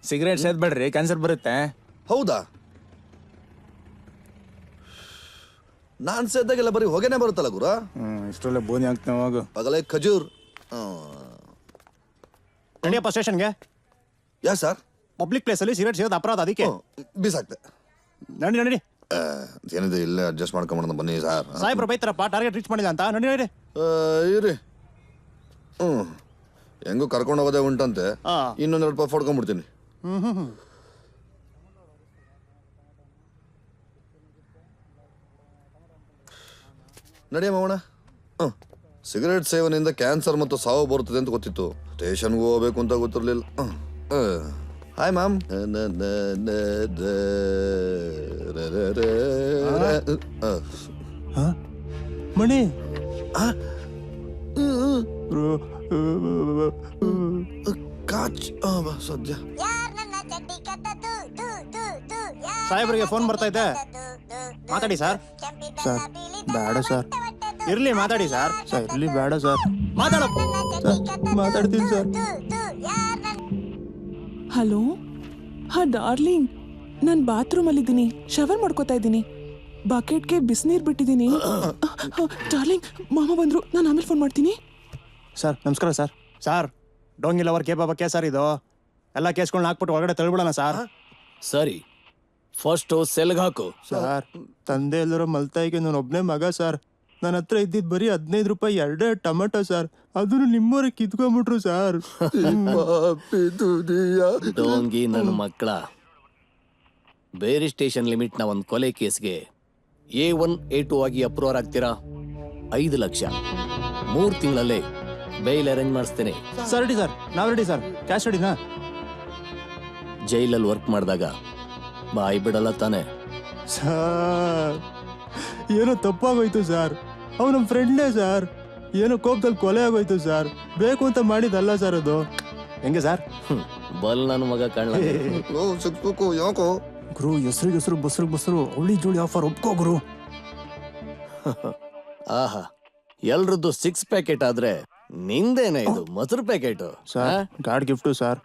Cigarette ಸೇದ್ಬೇಡ್ರಿ, cancer ಬರುತ್ತೆ. ಹೌದಾ? ನಾನ್ ಸೇದ್ದಾಗೆಲ್ಲ ಬರೀ ಹೊಗೆನೆ ಬರುತ್ತಲ್ಲ ಗುರು. ಇಷ್ಟರಲ್ಲೇ ಬೋನಿ ಆಗ್ತಾವ ಹೋಗು. ಪಗಲೇ ಖಜೂರ್. ನಡಿಯಪ್ಪ ಸ್ಟೇಷನ್ಗೆ. ಯಾ ಸರ್? ಪಬ್ಲಿಕ್ ಪ್ಲೇಸಲ್ಲಿ ಸಿಗರೇಟ್ ಸೇದೋದು ಅಪರಾಧ, ಅದಕ್ಕೆ ಬೀಸಾಕ್ತೆ. ನಡಿ ನಡಿ. ಏನಿದೆ ಇಲ್ಲೇ ಅಡ್ಜಸ್ಟ್ ಮಾಡ್ಕೊಂಬಂದ ಬನ್ನಿ ಸರ್. ಸಾಹೇಬ್ರು ಬೈತಾರಪ್ಪ, ಟಾರ್ಗೆಟ್ ರೀಚ್ ಮಾಡಿಲ್ಲ ಅಂತ. ನಡಿ ನಡಿ. ಇರಿ. ಹೆಂಗೂ ಕರ್ಕೊಂಡು ಹೋಗೋದೇ ಉಂಟಂತೆ. ಇನ್ನೊಂದೆರಡು ರೂಪಾಯಿ ಫೋಡ್ಕೊಂಡ್ಬಿಡ್ತೀನಿ. ನಡಿಯ ಮಾವಣ. ಸಿಗರೇಟ್ ಸೇವನೆಯಿಂದ ಕ್ಯಾನ್ಸರ್ ಮತ್ತು ಸಾವು ಬರುತ್ತದೆ ಅಂತ ಗೊತ್ತಿತ್ತು. ಸ್ಟೇಷನ್ಗೂ ಹೋಗ್ಬೇಕು ಅಂತ ಗೊತ್ತಿರಲಿಲ್ಲ. Hi ma'am. ಮಣಿ ಕಾಚ್ ಸದ್ಯ. ಸಾಹೇಬ್ರಿಗೆ ಫೋನ್ ಬರ್ತಾ ಇದೆ, ಮಾತಾಡಿ ಸರ್. ಸರ್ ಬೇಡ ಸರ್. ಇರ್ಲಿ ಮಾತಾಡಿ ಸರ್. ಸರ್ ಇರ್ಲಿ ಬೇಡ ಸರ್. ಮಾತಾಡಪ್ಪ. ಮಾತಾಡ್ತೀನಿ ಸರ್. ಹಲೋ. ಹಾ ಡಾರ್ಲಿಂಗ್, ನಾನು ಬಾತ್ರೂಮಲ್ಲಿದ್ದೀನಿ, ಶವರ್ ಮಾಡ್ಕೋತಾ ಇದ್ದೀನಿ. ಬಕೆಟ್ಗೆ ಬಿಸಿನೀರು ಬಿಟ್ಟಿದ್ದೀನಿ. ಡಾರ್ಲಿಂಗ್ ಮಾಮ ಬಂದ್ರು, ನಾನು ಆಮೇಲೆ ಫೋನ್ ಮಾಡ್ತೀನಿ. ಸರ್ ನಮಸ್ಕಾರ ಸರ್. ಸರ್ ಡೋಂಗಿಲ್ ಅವರ್ ಕೇಬಾಬ ಕೇಸ್ ಸರ್ ಇದು. ಎಲ್ಲ ಕೇಸ್ಗಳನ್ನ ಹಾಕ್ಬಿಟ್ಟು ಹೊರಗಡೆ ತಳ್ಬಿಡೋಣ ಸರ್. ಸರಿ, ಫಸ್ಟು ಸೆಲ್ಗೆ ಹಾಕು. ಸರ್ ತಂದೆ ಎಲ್ಲರೂ ಮಲ್ತಾಯಿಗೆ ನಾನು ಒಬ್ಬನೇ ಮಗ ಸರ್. ನನ್ನ ಹತ್ರ ಇದ್ದಿದ್ದು ಬರೀ 15 ರೂಪಾಯಿ 2 ಟೊಮೆಟೊ ಸರ್. ಅದನ್ನು ನಿಮ್ಮವ್ರಿಗೆ ಕಿತ್ಕೊಂಡ್ಬಿಟ್ರು ಸರ್. ಡೋಂಗಿ ನನ್ನ ಮಕ್ಕಳ. ಬೇರೆ ಸ್ಟೇಷನ್ ಲಿಮಿಟ್ನ ಒಂದು ಕೊಲೆ ಕೇಸ್ಗೆ A1 A2 ಆಗಿ ಅಪ್ರೂವರ್ ಆಗ್ತೀರಾ? 5 ಲಕ್ಷ 3 ತಿಂಗಳಲ್ಲೇ ಬೇಲ್ ಅರೇಂಜ್ ಮಾಡಿಸ್ತೇನೆ. ಸರ್ ರೆಡಿ ಸರ್, ನಾವು ರೆಡಿ ಸರ್. ಕ್ಯಾಶ್ ರೆಡಿನಾ? ಜೈಲಲ್ಲಿ ವರ್ಕ್ ಮಾಡಿದಾಗ ಬಾಯಿ ಬಿಡಲ್ಲ ತಾನೆ? ಸರ್ ಏನೋ ತಪ್ಪಾಗೋಯ್ತು ಸರ್. ಅವ್ ನಮ್ಮ ಫ್ರೆಂಡೇ ಸರ್. ಏನೋ ಕೋಪದಲ್ಲಿ ಕೊಲೆ ಆಗೋಯ್ತು ಸರ್. ಬೇಕು ಅಂತ ಮಾಡಿದಲ್ಲ ಸರ್ ಅದು. ಹೆಂಗೆ ಸರ್? ಬಲ್ ನನ್ನ ಮಗ ಕಾಣಲ. ಸಿಕ್ಕು ಯಾಕೋ ಗುರು, ಹೆಸರು ಬಸ್ರು ಅವಳಿ ಜೋಳಿ ಆಫರ್ ಒಪ್ಕೋ ಗುರು. ಆಹಾ, ಎಲ್ರದ್ದು 6 ಪ್ಯಾಕೆಟ್ ಆದ್ರೆ ನಿಂದೇನೆ ಇದು ಮೊಸರು packet. Sir god gift sir.